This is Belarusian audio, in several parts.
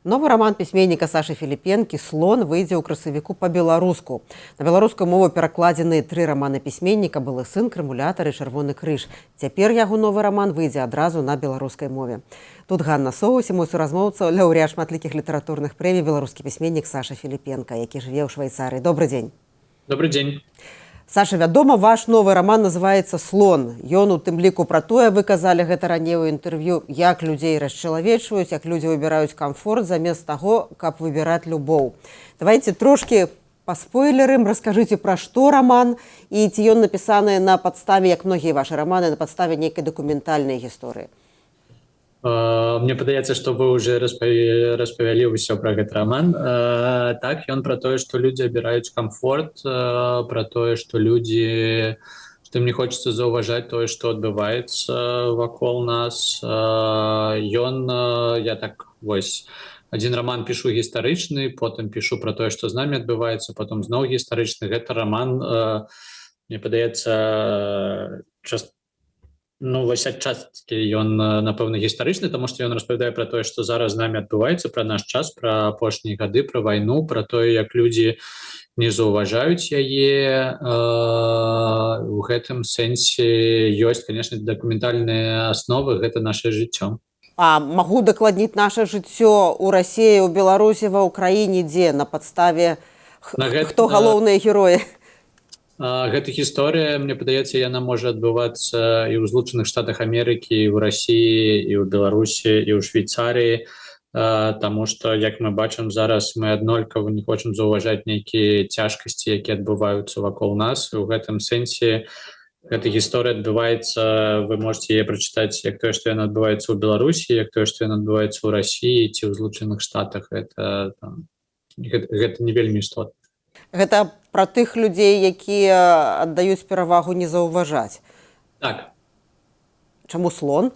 Новы роман пісьменніка Сашы Філіпенкі «Слон» выйдзе ў красавіку па-беларуску. На беларускую мову перакладзены 3 раманы пісьменніка «Былы сын», «Крымулятар» і «Чырвоны крыж». Цяпер яго новы раман выйдзе адразу на беларускай мове. Тут Ганна Соус і мой суразмоўца, лаўрэат шматлікіх літаратурных прэмій, беларускі пісьменнік Саша Філіпенка, які жыве ў Швейцарыі. Добрый дзень. Добрый дзень. Саша, вядома, ваш новы раман называецца «Слон». Ён у тым ліку пра тое, вы казалі гэта раней у інтэрв'ю, як людзей расчалавечваюць, як людзі выбіраюць камфорт замест таго, каб выбіраць любоў. Давайце трошкі па спойлерам, раскажыце, пра што раман і ці ён напісаны на падставе, як многія вашы раманы, на падставе нейкай дакументальнай гісторыі. Мне падаецца, што вы уже распавялі ўсё пра гэты раман. Так, ён пра тое, што людзі абіраюць камфорт, пра тое, што людзі, што ім не хочацца заўважаць тое, што адбываецца вакол нас. Я так вось адзін раман пішу гістарычны, потым пішу пра тое, што з намі адбываецца, потым зноў гістарычны. Гэта раман, мне падаецца, вось адчасці ён, напэўна, гістарычны, таму што ён распавядае пра тое, што зараз з намі адбываецца, пра наш час, пра апошнія гады, пра вайну, пра тое, як людзі не заўважаюць яе. У гэтым сэнсе ёсць, канешне, дакументальныя асновы, гэта нашае жыццё. А магу дакладніць наша жыццё ў Расіі, у Беларусі, ва ўкраіне, дзе на падставе хто галоўныя героі? Гэта гісторыя, мне падаецца, яна можа адбывацца і ў Злучаных Штатах Амерыкі, і ў Расіі, і ў Беларусі, і ў Швейцарыі, таму што, як мы бачым зараз, мы аднолькава не хочам заўважаць нейкія цяжкасці, якія адбываюцца вакол нас. У гэтым сэнсе гэта гісторыя адбываецца, вы можете яе прачытаць, як тое, што яна адбываецца ў Беларусі, як тое, што яна адбываецца ў Расіі ці ў Злучаных Штатах. Гэта не вельмі істотна. Гэта пра тых людзей, якія аддаюць перавагу не заўважаць. Так. Чаму слон?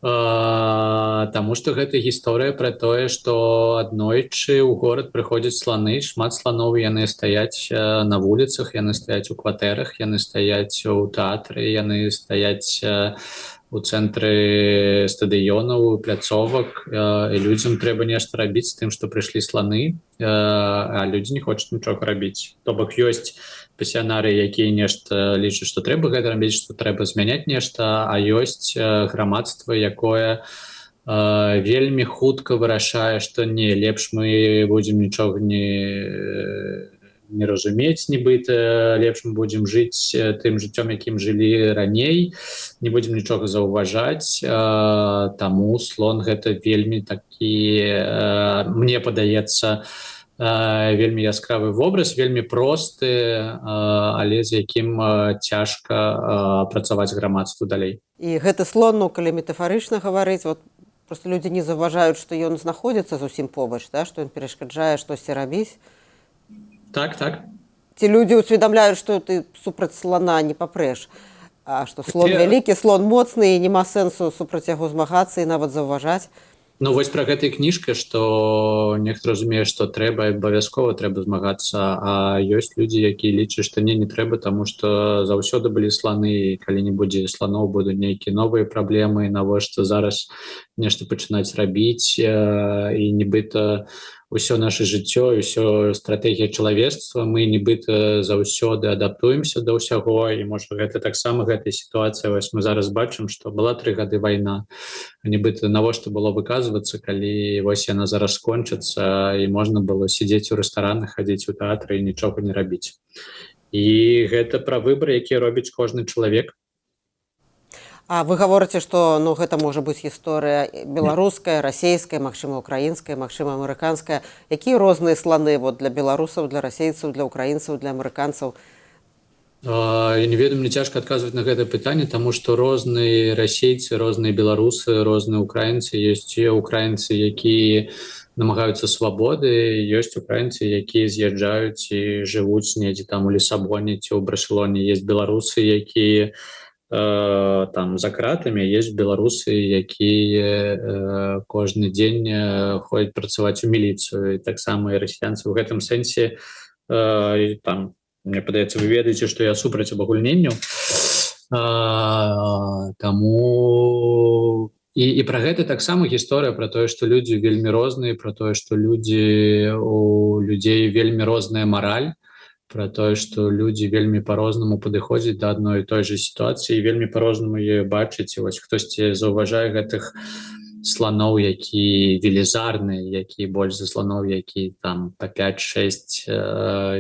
Таму што гэта гісторыя пра тое, што аднойчы ў горад прыходзяць сланы, шмат сланоў, яны стаяць на вуліцах, яны стаяць у кватэрах, яны стаяць у тэатры, яны стаяць у цэнтры стадыёнаў, пляцовак, і людзям трэба нешта рабіць з тым, што прыйшлі сланы, а людзі не хочуць нічога рабіць. То бок ёсць пасіянары, якія нешта лічаць, што трэба гэта рабіць, што трэба змяняць нешта, а ёсць грамадства, якое вельмі хутка вырашае, што не, лепш мы будзем нічога не разумець, нібыта, лепш мы будзем жыць тым жыццём, якім жылі раней, не будзем нічога заўважаць. Таму слон гэта вельмі такі, мне падаецца, вельмі яскравы вобраз, вельмі просты, але з якім цяжка працаваць грамадству далей. І гэты слон, калі метафарычна гаварыць, проста людзі не заўважаюць, што ён знаходзіцца зусім побач, што ён перашкаджае штосьці рабіць. Так. Ці людзі ўсведамляюць, што ты супраць слана не папрэш, а што слон вялікі, слон моцны, і няма сэнсу супраць яго змагацца і нават заўважаць. Вось пра гэтай кніжка, што нехта разумее, што трэба, абавязкова трэба змагацца, а ёсць людзі, якія лічаць, што не трэба, таму што заўсёды былі сланы, і калі не будзе сланоў, будуць нейкія новыя праблемы, навошта зараз нешта пачынаць рабіць, і нібыта ўсё наша жыццё, ўсё стратэгія чалавецтва, мы нібыта заўсёды адаптуемся да ўсяго, і можа гэта таксама гэтая сітуацыя. Вось мы зараз бачым, што была 3 гады вайна, нібыта навошта было выказвацца, калі вось яна зараз скончыцца, і можна было сядзець у рэстаранах, хадзіць у тэатры і нічога не рабіць. І гэта пра выбар, які робіць кожны чалавек. А вы гаворыце, што гэта можа быць гісторыя беларуская, расейская, магчыма, украінская, магчыма, амерыканская. Якія розныя сланы для беларусаў, для расейцаў, для украінцаў, для амерыканцаў? Я не ведаю, мне цяжка адказваць на гэта пытанне, таму што розныя расейцы, розныя беларусы, розныя украінцы. Ёсць украінцы, якія намагаюцца свабоды, ёсць украінцы, якія з'язджаюць і жывуць недзе там у Лісабоне ці ў Барселоне. Ёсць беларусы, якія там за кратамі, ёсць беларусы, якія кожны дзень ходзяць працаваць у міліцыю, і таксама і расіянцы. У гэтым сэнсе, там, мне падаецца, вы ведаеце, што я супраць абагульненняў, таму і пра гэта таксама гісторыя пра тое, што людзі вельмі розныя, пра тое, што у людзей вельмі розная мараль, пра тое, што людзі вельмі па-рознаму падыходзяць да адной і той жа сітуацыі, вельмі па-рознаму яе бачыць. І вось хтосьці заўважае гэтых слоноў, які велізарны, які больш за слоноў, які там па 5-6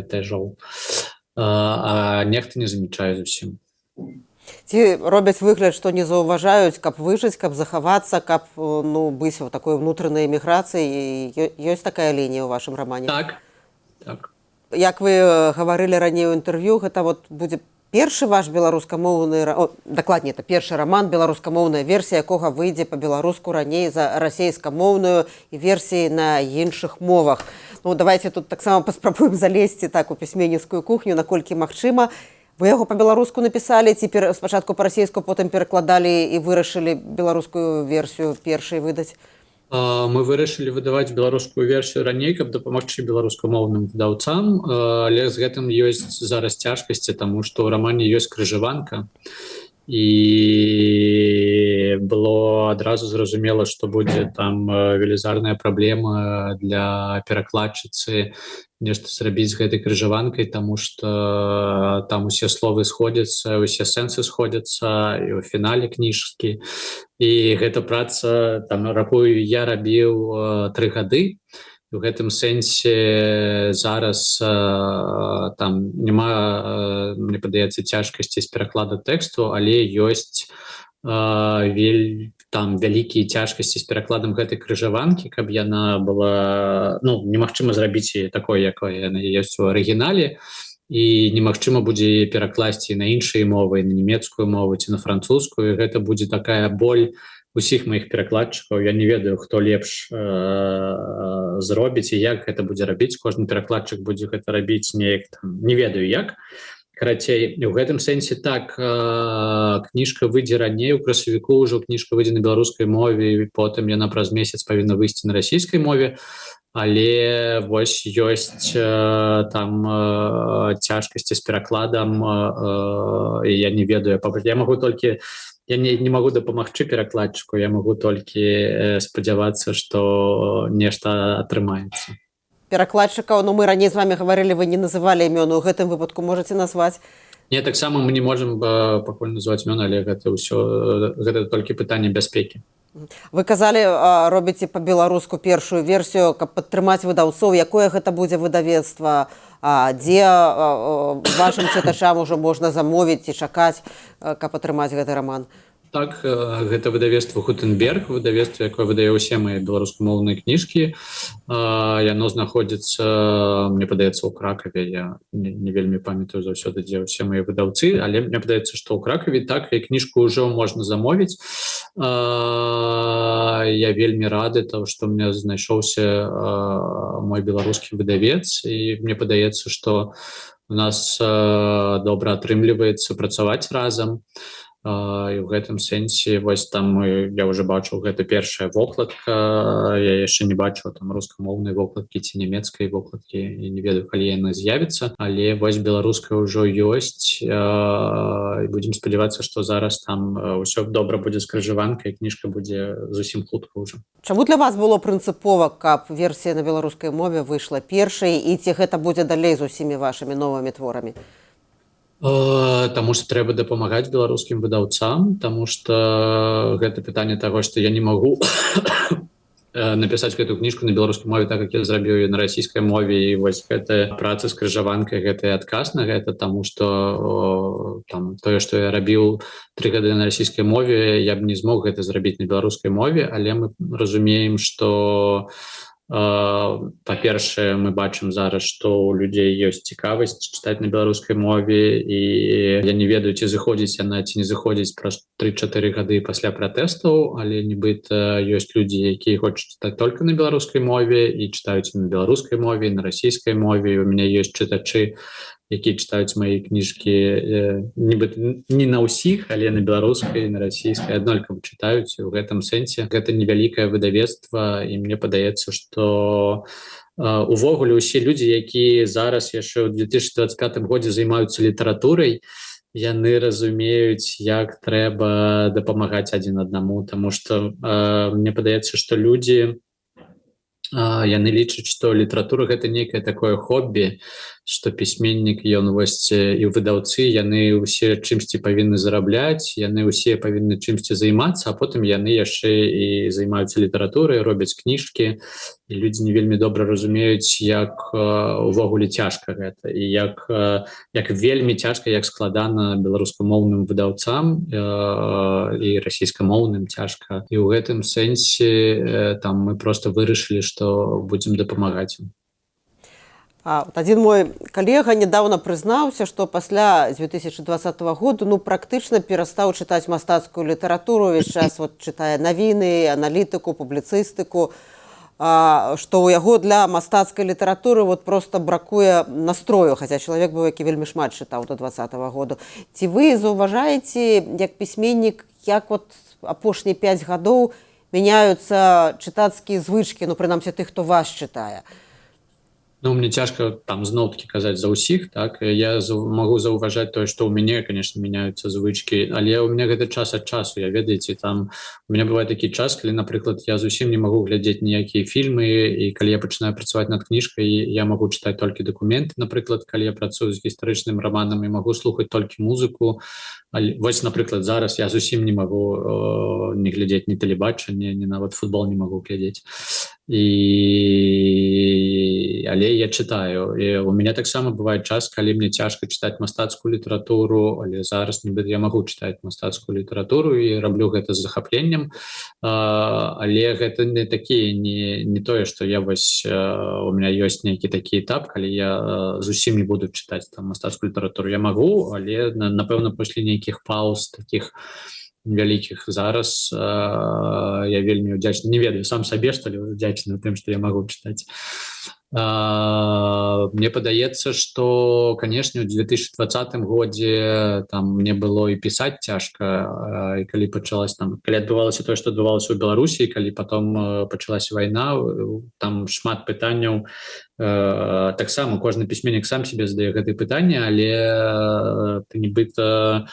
этажоў, а нехта не замечае зусім. Ці робяць выгляд, што не заўважаюць, каб выжыць, каб захавацца, каб быць у такой унутранай эміграцыі. Ёсць такая лінія ў вашым рамане? Так. Як вы гаварылі раней у інтэрв'ю, гэта будзе першы ваш беларускамоўны, дакладней, это першы раман, беларускамоўная версія якога выйдзе па-беларуску раней за расейскамоўную і версіі на іншых мовах. Давайте тут таксама паспрабуем залезці так у пісьменніцкую кухню, наколькі магчыма. Вы яго па-беларуску напісалі, ці спачатку па-расейску, потым перакладалі і вырашылі беларускую версію першай выдаць? Мы вырашылі выдаваць беларускую версію раней, каб дапамагчы беларускамоўным выдаўцам, але з гэтым ёсць зараз цяжкасці, таму што ў рамане ёсць крыжаванка, і было адразу зразумела, што будзе там велізарная праблема для перакладчыцы нешта зрабіць з гэтай крыжаванкай, таму што там усе словы сходзяцца, усе сэнсы сходзяцца і ў фінале кніжкі. І гэта праца, рахую, я рабіў 3 гады. У гэтым сэнсе зараз няма, мне падаецца, цяжкасці з пераклада тэксту, але ёсць вялікія цяжкасці з перакладам гэтай крыжаванкі, каб яна была, немагчыма зрабіць яе такой, якой яна ёсць у арыгінале, і немагчыма будзе перакласці на іншыя мовы, на нямецкую мову ці на французскую. Гэта будзе такая боль усіх маіх перакладчыкаў. Я не ведаю, хто лепш зробіць і як гэта будзе рабіць. Кожны перакладчык будзе гэта рабіць неяк там, не ведаю як. Карацей, у гэтым сэнсе так, кніжка выйдзе раней, у красавіку ўжо кніжка выйдзе на беларускай мове, і потым яна праз месяц павінна выйсці на расійскай мове, але вось ёсць там цяжкасці з перакладам, і я не ведаю, я не магу дапамагчы перакладчыку, я магу толькі спадзявацца, што нешта атрымаецца. Перакладчыкаў, мы раней з вами гаварылі, вы не называлі імёны, у гэтым выпадку можаце назваць? Не, таксама мы не можам пакуль называць імёны, але гэта толькі пытанне бяспекі. Вы казалі, робіце па-беларуску першую версію, каб падтрымаць выдаўцоў. Якое гэта будзе выдавецтва? Дзе вашым чытачам ужо можна замовіць і чакаць, каб атрымаць гэты раман? Так, гэта выдавецтва Гутенберг, выдавецтва, якое выдае ўсе мае беларускамоўныя кніжкі. Яно знаходзіцца, мне падаецца, ў Кракаве. Я не вельмі памятаю заўсёды, дзе ўсе мае выдаўцы, але мне падаецца, што ў Кракаве так, і кніжку ўжо можна замовіць. Я вельмі рады, што мне знайшоўся мой беларускі выдавец, і мне падаецца, што у нас добра атрымліваецца працаваць разам. І ў гэтым сэнсе вось там я ўжо бачыў, гэта першая вокладка, я яшчэ не бачыў там рускамоўнай вокладкі ці нямецкай вокладкі, і не ведаю, калі яна з'явіцца, але вось беларуская ўжо ёсць, і будзем спадзявацца, што зараз там ўсё добра будзе з крыжаванкай, кніжка будзе зусім хутка ўжо. Чаму для вас было прынцыпова, каб версія на беларускай мове выйшла першай, і ці гэта будзе далей з усімі вашымі новымі творамі? Таму што трэба дапамагаць беларускім выдаўцам, таму што гэта пытанне таго, што я не магу напісаць гэтую кніжку на беларускай мове, так як я зрабіў на расійскай мове, і вось гэтая праца з крыжаванкай, гэта адказ на гэта, таму што тое, што я рабіў 3 гады на расійскай мове, я б не змог гэта зрабіць на беларускай мове, але мы разумеем, што па-першае, мы бачым зараз, што ў людзей ёсць цікавасць чытаць на беларускай мове, і я не ведаю, ці заходзіць яна, ці не заходзіць праз 3-4 гады пасля пратэстаў, але нібыта ёсць людзі, якія хочуць чытаць толькі на беларускай мове і чытаюць на беларускай мове, на расійскай мове. У мяне ёсць чытачы, якія чытаюць мае кніжкі нібыта не на ўсіх, але на беларускай, на расійскай аднолькава чытаюць. У гэтым сэнсе гэта невялікае выдавецтва, і мне падаецца, што увогуле ўсе людзі, якія зараз яшчэ ў 2025 годзе займаюцца літаратурай, яны разумеюць, як трэба дапамагаць адзін аднаму, таму што мне падаецца, што людзі яны лічаць, што літаратура гэта нейкае такое хобі, што пісьменнік ён вось і выдаўцы яны ўсе чымсьці павінны зарабляць, яны ўсе павінны чымсьці займацца, а потым яны яшчэ і займаюцца літаратурай, робяць кніжкі, і людзі не вельмі добра разумеюць, як увогуле цяжка гэта і як вельмі цяжка, як складана беларускамоўным выдаўцам і расійскамоўным цяжка, і ў гэтым сэнсе там мы просто вырашылі, што будзем дапамагаць ім. Адзін мой калега недавно прызнаўся, што пасля 2020 году практычна перастаў чытаць мастацкую літаратуру, увесь час чытае навіны, аналітыку, публіцыстыку, што ў яго для мастацкай літаратуры просто бракуе настрою, хаця чалавек быў, які вельмі шмат чытаў до 2020 году. Ці вы заўважаеце, як пісьменнік, як апошнія 5 гадоў мяняюцца чытацкія звычкі, прынамсі тых, хто вас чытае? Мне цяжка там зноў-такі казаць за ўсіх, так? Я магу заўважаць тое, што ў мяне, конечно, мяняюцца звычкі, але ў мяне гэта час ад часу, я ведаеце, там у мяне бывае такі час, калі, напрыклад, я зусім не магу глядзець ніякія фільмы, і калі я пачынаю працаваць над кніжкай, я магу чытаць толькі дакументы, напрыклад, калі я працую з гістарычным раманам, і магу слухаць толькі музыку. Вось, напрыклад, зараз я зусім не магу не глядзець ні тэлебачанне, ні нават футбол не магу глядзець. Але я чытаю, і у мяне таксама бывае час, калі мне цяжка чытаць мастацкую літаратуру, але зараз нібыта я магу чытаць мастацкую літаратуру і раблю гэта з захапленнем, але гэта не такі, не тое, што я вось у меня ёсць нейкі такі этап, калі я зусім не буду чытаць там мастацкую літаратуру. Я магу, але напэўна пасля нейкіх пауз такіх вялікіх. Зараз я вельмі удзячны, не ведаю сам сабе, што ли удзячны тым, што я магу чытаць. Мне падаецца, што, канешне, у 2020 годзе там мне было і пісаць цяжка, і калі пачалась там, калі адбывалася тое, што адбывалася ў Беларусі, калі потом пачалася вайна, там шмат пытанняў, таксама кожны пісьменнік сам себе задае гэтыя пытанні, але ты нібыта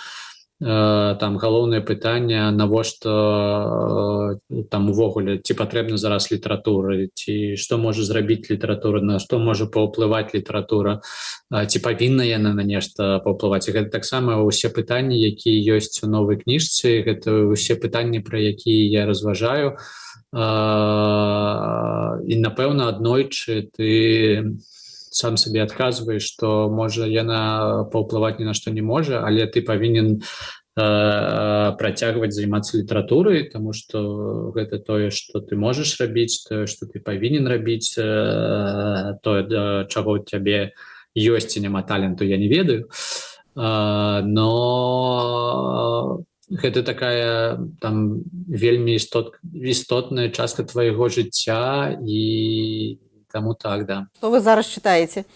там галоўнае пытанне, навошта там увогуле, ці патрэбна зараз літаратура, ці што можа зрабіць літаратура, на што можа паўплываць літаратура, ці павінна яна на нешта паўплываць. І гэта таксама ўсе пытанні, якія ёсць у новай кніжцы, гэта ўсе пытанні, пра якія я разважаю. І напэўна аднойчы ты сам сабе адказваеш, што можа яна паўплываць ні на што не можа, але ты павінен працягваць займацца літаратурай, таму што гэта тое, што ты можаш рабіць, тое, што ты павінен рабіць, тое, да чаго ў цябе ёсць ці няма таленту, я не ведаю. Но гэта такая там вельмі істотная частка твайго жыцця, і таму так, да. Што вы зараз чытаеце?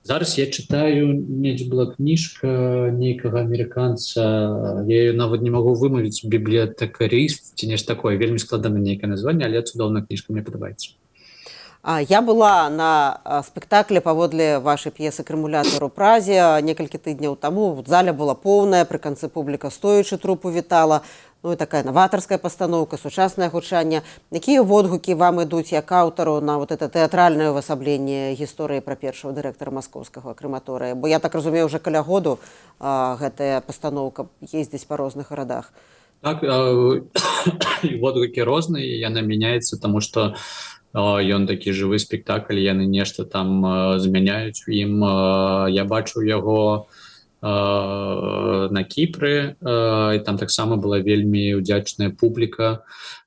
Зараз я чытаю, недзе была кніжка нейкага амерыканца, я ее нават не магу вымавіць, бібліятэкарыст ці нешта такое, вельмі складана нейкае названне, але цудоўная кніжка, мне падабаецца. Я была на спектаклі паводле вашай п'есы «Крымулятар» у Празе некалькі тыдняў таму. В зале была поўная, пры канцы публіка стоячы трупу вітала. І такая наватарская пастаноўка, сучаснае гучанне. Якія водгукі вам ідуць як аўтару на это тэатральнае ўвасабленне гісторыі пра першага дырэктара маскоўскага крэматорыя? Бо я так разумею, уже каля году гэтая пастаноўка ездзіць па розных гарадах. Так, водгукі розныя, яна мяняецца, таму што ён такі жывы спектакль, яны нешта там змяняюць у ім. Я бачу яго на Кіпры, і там таксама была вельмі удзячная публіка.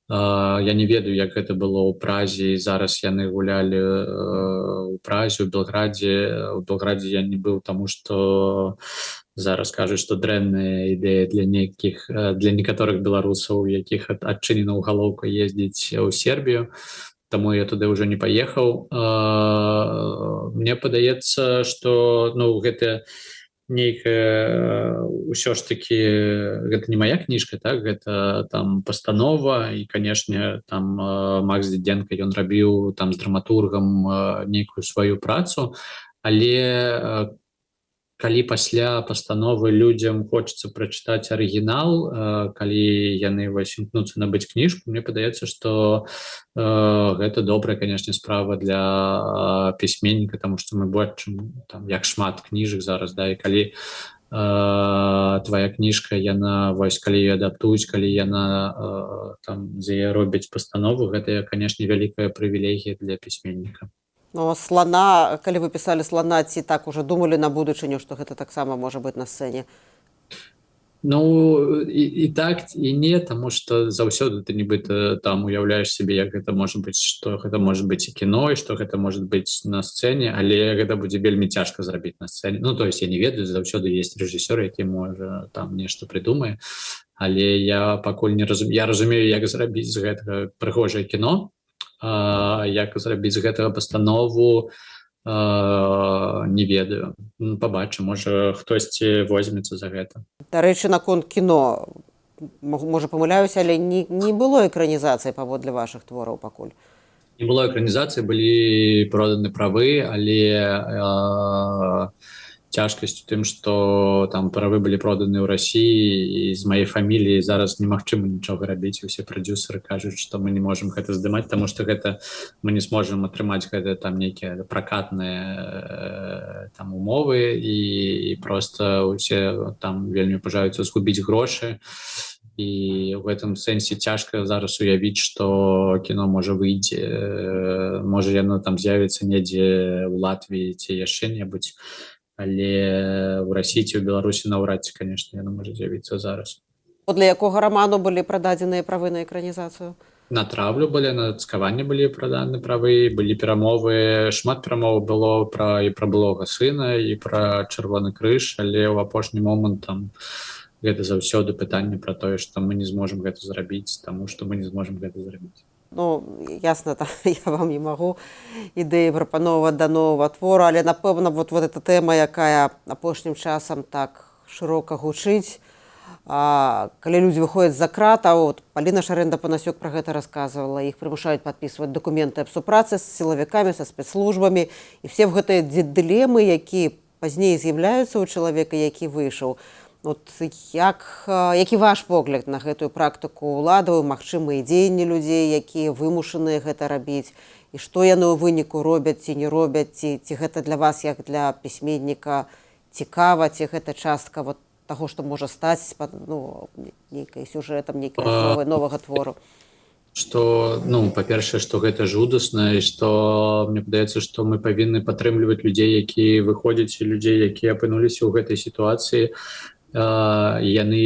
Я не ведаю, як гэта было ў Празе, і зараз яны гулялі ў Празе, у Белградзе. У Белградзе я не быў, таму што зараз кажуць, што дрэнная ідэя для некаторых беларусаў, якіх адчынена ўгалоўка ездзіць ў Сербію. Таму я туды ўжо не паехаў. Мне падаецца, што гэта нейкая ўсё ж такі, гэта не моя кніжка, так, гэта там пастанова, і, канешне, там Макс Дідзенка, ён рабіў там з драматургам нейкую сваю працу, але калі пасля пастановы людзям хочацца прачытаць арыгінал, калі яны вось імкнуцца набыць кніжку, мне падаецца, што гэта добрая, канешне, справа для пісьменніка, таму што мы бачым там як шмат кніжак зараз, да, і калі твоя кніжка, яна вось калі яе адаптуюць, калі яна там за яе робяць пастанову, гэта, канешне, вялікая прывілегія для пісьменніка. Ну, слона, калі вы пісалі слона, ці так уже думалі на будучыню, што гэта таксама можа быць на сцэне? Ну і так і не, таму што заўсёды ты нібыта там уяўляеш сябе, як гэта можа быць, што гэта можа быць і кіно, і што гэта можа быць на сцэне, але гэта будзе вельмі цяжка зрабіць на сцэне. Ну, то есть я не ведаю, заўсёды есть рэжысёр, які можа там нешта прыдумае, але я пакуль не разумею, я разумею, як зрабіць з гэтага прыгожае кіно, як зрабіць з гэтага пастанову, не ведаю. Пабачым, можа хтосьці возьмецца за гэта. Дарэчы, наконт кіно, можа памыляюся, але не было экранізацыі паводле вашых твораў пакуль? Не было экранізацыі, былі проданы правы, але цяжкасць у тым, што там правы былі проданы ў Расіі, і з маёй фаміліі зараз немагчыма нічога рабіць. Усе прадзюсары кажуць, што мы не можам гэта здымаць, таму што гэта мы не зможам атрымаць гэта там нейкія пракатныя там умовы, і проста усе там вельмі пажаюцца згубіць грошы. І ў гэтым сэнсе цяжка зараз уявіць, што кіно можа выйдзе, можа яно там з'явіцца недзе ў Латвіі ці яшчэ небудзь, але ў Расіі ці ў Беларусі наўрад ці, канешне, яно можа з'явіцца зараз. Для якога раману былі прададзеныя правы на экранізацыю? На травлю былі, на цкаванне былі праданы правы, былі перамовы, шмат перамоваў было і пра былога сына, і пра Чырвоны крыж, але ў апошні момант там гэта заўсёды пытанне пра тое, што мы не зможам гэта зрабіць, таму што мы не зможам гэта зрабіць. Ну, ясна, я вам не магу ідэі прапановваць да новага твору, але, напэўна, вот эта тэма, якая апошнім часам так шырока гучыць, калі людзі выходзяць з-за кратаў, Паліна Шарэнда-Панасюк пра гэта расказвала, іх прымушаюць падпісваць дакументы аб супрацы з сілавікамі, са спецслужбамі, і все гэтыя дылемы, якія пазней з'яўляюцца ў чалавека, які выйшаў. Які ваш погляд на гэтую практыку ўладаў, магчымыя дзеянні людзей, якія вымушаныя гэта рабіць, і што яны ў выніку робяць ці не робяць, ці гэта для вас, як для пісьменніка, цікава, ці гэта частка таго, што можа стаць нейкай сюжэтам, нейкай асновай новага твору? Што, па-першае, што гэта жудасна, і што мне падаецца, што мы павінны падтрымліваць людзей, якія выходзяць, і людзей, якія апынуліся ў гэтай сітуацыі. Яны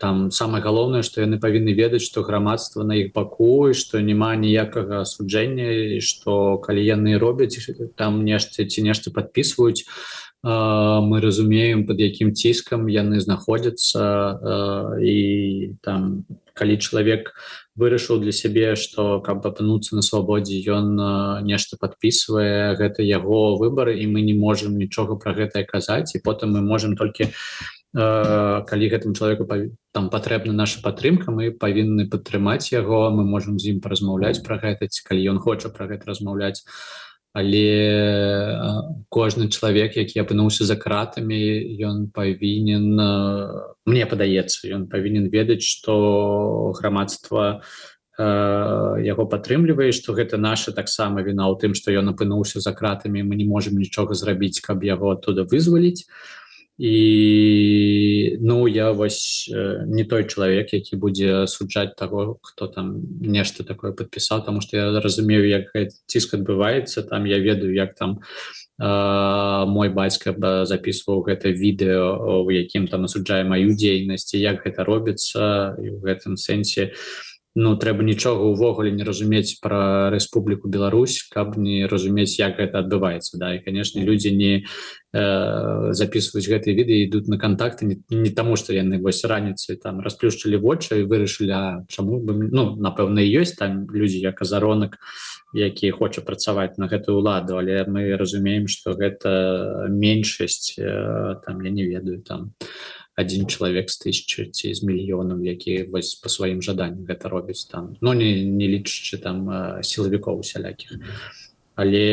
там самае галоўнае, што яны павінны ведаць, што грамадства на іх баку, і што няма ніякага асуджэння, і што калі яны робяць там нешта ці нешта падпісваюць, мы разумеем, пад якім ціскам яны знаходзяцца, і там калі чалавек вырашыў для сябе, што каб апынуцца на свабодзе, ён нешта падпісвае, гэта яго выбар, і мы не можам нічога пра гэтае казаць, і потым мы можам толькі, калі гэтым чалавеку там патрэбна наша падтрымка, мы павінны падтрымаць яго, мы можам з ім паразмаўляць пра гэта, калі ён хоча пра гэта размаўляць. Але кожны чалавек, які апынуўся за кратамі, ён павінен, мне падаецца, ён павінен ведаць, што грамадства яго падтрымлівае, што гэта наша таксама віна ў тым, што ён апынуўся за кратамі, мы не можам нічога зрабіць, каб яго адтуда вызваліць. І я вось не той чалавек, які будзе асуджаць таго, хто там нешта такое падпісаў, таму што я разумею, як гэты ціск адбываецца, там я ведаю, як там мой бацька запісваў гэта відэо, у якім там асуджае маю дзейнасць, і як гэта робіцца, і ў гэтым сэнсе трэба нічога ўвогуле не разумець пра Рэспубліку Беларусь, каб не разумець, як гэта адбываецца. І, канешне, людзі не записываюць гэтыя відэа, ідуць на кантакты не таму, што яны вось раніцай там расплюшчылі вочы і вырашылі, чаму бы, напэўна, і ёсць там людзі, як Азаронак, які хоча працаваць на гэтую ўладу, але мы разумеем, што гэта меншасць, там, я не ведаю, там, адзін чалавек з 1000 ці з мільёнаў, які вось па сваім жаданні гэта робіць там, не лічачы там сілавікоў усялякіх. але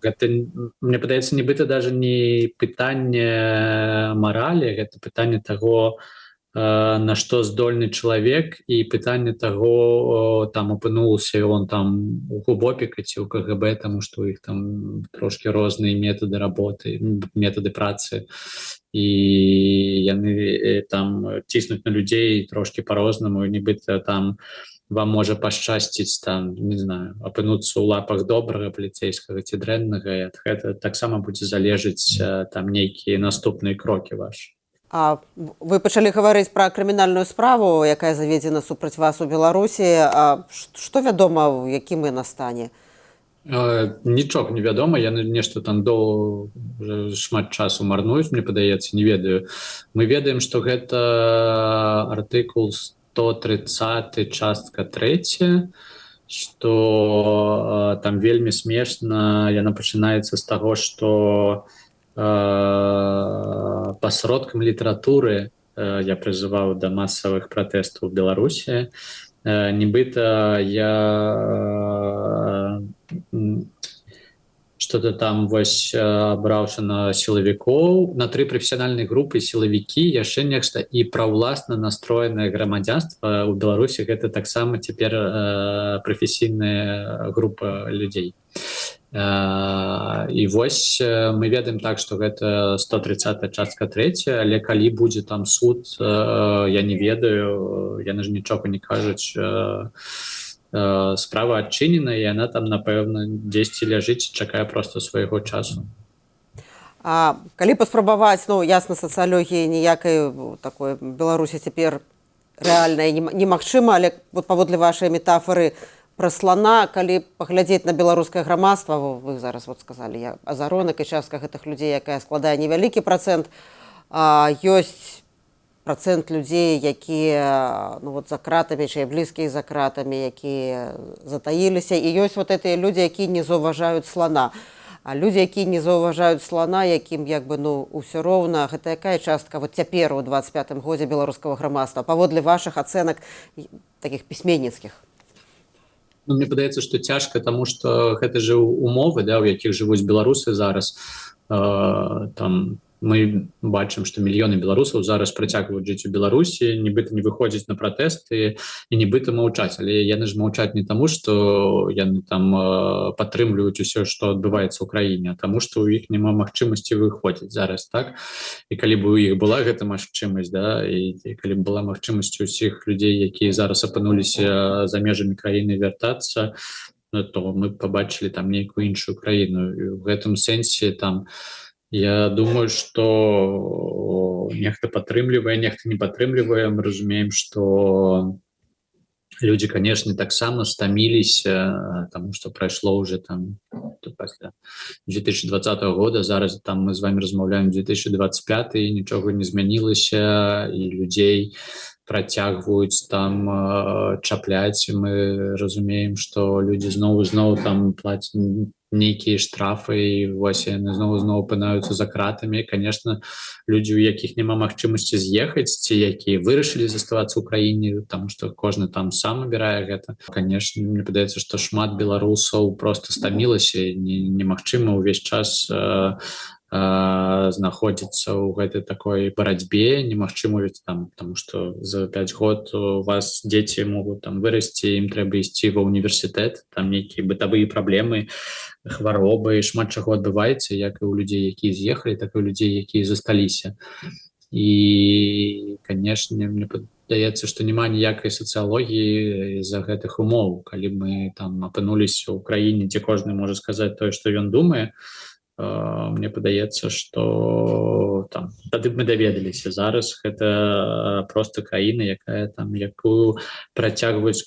гэта, мне падаецца, нібыта даже не пытанне маралі, гэта пытанне таго, на што здольны чалавек, і пытанне таго, там апынуўся он там у губопіка ці ў КГБ, таму што ў іх там трошки розныя метады работы, метады працы, і яны там ціснуць на людзей трошки по-рознаму, нібыта там вам можа пашчасціць там, не знаю, апынуцца ў лапах добрага паліцейскага ці дрэннага, і ад гэта таксама будзе залежыць там нейкія наступныя крокі вашы. А вы пачалі гаварыць пра крымінальную справу, якая заведзена супраць вас у Беларусі. А што вядома, у якім яна стане? Нічога не вядома, яны нешта там шмат часу марнуюць, мне падаецца, не ведаю. Мы ведаем, што гэта артыкул 130 частка 3, што там вельмі смешна, яна пачынаецца з таго, што па сродкам літаратуры я прызываў да масавых пратэстаў у Беларусі. Нібыта я что-то там вось браўся на сілавікоў, на 3 прафесіянальныя групы сілавікі, яшчэ нешта, і праўласна настроенае грамадзянства ў Беларусі гэта таксама цяпер прафесійная група людзей. І вось мы ведаем так, што гэта 130 частка 3, але калі будзе там суд, я не ведаю, яны ж нічога не кажуць. Справа адчынена, і яна там, напэўна, дзесьці ляжыць і чакае проста свайго часу. А калі паспрабаваць, ну, ясна, сацыялогіі ніякай такой Беларусі цяпер рэальнай немагчыма, але вот паводле вашай метафоры пра слана, калі паглядзець на беларускае грамадства, вы зараз вот сказалі, азаронак і частка гэтых людзей, якая складае невялікі працэнт, ёсць працэнт людзей, якія ну, вот, за кратамі, чыя блізкія за кратамі, якія затаіліся, і ёсць вот гэтыя людзі, якія не заўважаюць слана. А людзі, якія не заўважаюць слана, якім як бы ну ўсё роўна, гэта якая частка вот цяпер у 25-м годзе беларускага грамадства, паводле вашых ацэнак такіх пісьменніцкіх? Ну, мне падаецца, што цяжка, таму што гэта ж умовы, да, у якіх жывуць беларусы зараз. Там мы бачым, што мільёны беларусаў зараз працягваюць жыць у Беларусі, нібыта не выходзяць на пратэсты і нібыта маўчаць, але яны ж маўчаць не таму, што яны там падтрымліваюць усё, што адбываецца ў краіне, а таму, што ў іх няма магчымасці выходзіць зараз, так? І калі б у іх была гэта магчымасць, да, і калі б была магчымасць усіх людзей, якія зараз апынуліся за межамі краіны вяртацца, то мы пабачылі там нейкую іншую краіну. І ў гэтым сэнсе там я думаю, што нехта падтрымлівае, нехта не падтрымлівае. Мы разумеем, што людзі, канешне, таксама стаміліся, таму што прайшло ўжо там пасля 2020 года, зараз там мы з вами размаўляем 2025, і нічога не змянілася, і людзей працягваюць там чапляць. Мы разумеем, што людзі зноў там плацяць нейкія штрафы, і вось яны зноў апынаюцца за кратамі. Конечно, людзі, у якіх няма магчымасці з'ехаць, ці якія вырашылі заставацца ў краіне, таму што кожны там сам абірае гэта. Конечно, мне падаецца, што шмат беларусаў проста стамілася, немагчыма ўвесь час знаходзіцца ў гэтай такой барацьбе, немагчыма ведь там, потому что за 5 год у вас дзеці могуць там вырасці, ім трэба ісці ва універсітэт, там нейкія бытавыя праблемы, хваробы, шмат чаго адбываецца, як і ў людзей, якія з'ехалі, так і ў людзей, якія засталіся. І, канешне, мне падаецца, што няма ніякай сацыялогіі з-за гэтых умоў. Калі мы там апынуліся ў краіне, дзе кожны можа сказаць тое, што ён думае, мне падаецца, што там тады б мы даведаліся. Зараз гэта проста краіна, якая там, якую працягваюць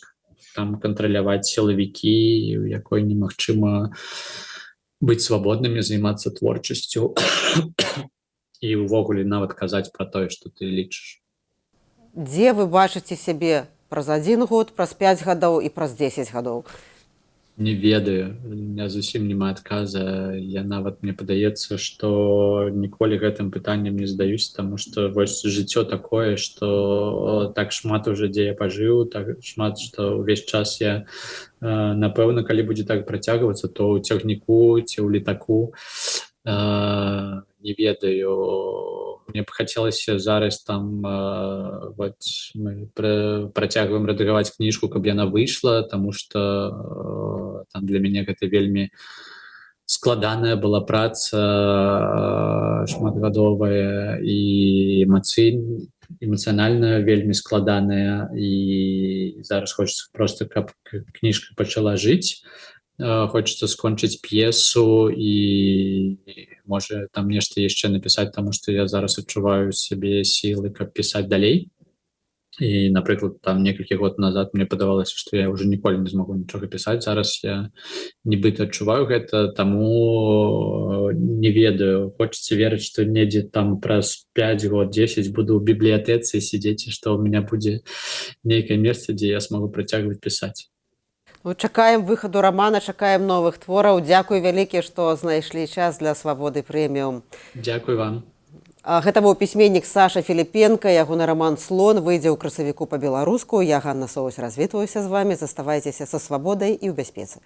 там кантраляваць сілавікі, у якой немагчыма быць свабоднымі, займацца творчасцю і ўвогуле нават казаць пра тое, што ты лічыш. Дзе вы бачыце сябе праз 1 год, праз 5 гадоў і праз 10 гадоў? Не ведаю, у меня зусім няма адказа. Я нават мне падаецца, што ніколі гэтым пытаннем не задаюсь, таму што вось жыццё такое, што так шмат уже дзе я пажыў, так шмат, што ўвесь час я напэўна, калі будзе так працягвацца, то ў цягніку ці ў летаку не ведаю. Мне б хацелася зараз там вот мы працягваем рэдагаваць кніжку, каб яна выйшла, таму што там для мяне гэта вельмі складаная была праца шматгадовая і эмацыянальна вельмі складаная, і зараз хочацца проста, каб кніжка пачала жыць. Хочется скончыць п'есу і можа там нешта яшчэ напісаць, таму што я зараз адчуваю сябе сілы, каб пісаць далей. І, напрыклад, там некалькі год назад мне падавалася, што я ўжо ніколі не змагу нічога пісаць. Зараз я нібыта адчуваю гэта, таму не ведаю. Хочацца верыць, што недзе там праз 5 год, 10 буду ў бібліятэцы сядзець, і што ў меня будзе нейкае месца, дзе я смогу працягваць пісаць. Ну, чакаем выхаду рамана, чакаем новых твораў. Дзякуй вялікі, што знайшлі час для свабоды прэміум. Дзякуй вам. Гэта быў пісьменнік Саша Філіпенка. Ягоны раман «Слон» выйдзе ў красавіку па-беларуску. Я, Ганна Соусь, развітваюся з вамі. Заставайцеся са свабодай і ў бяспецы.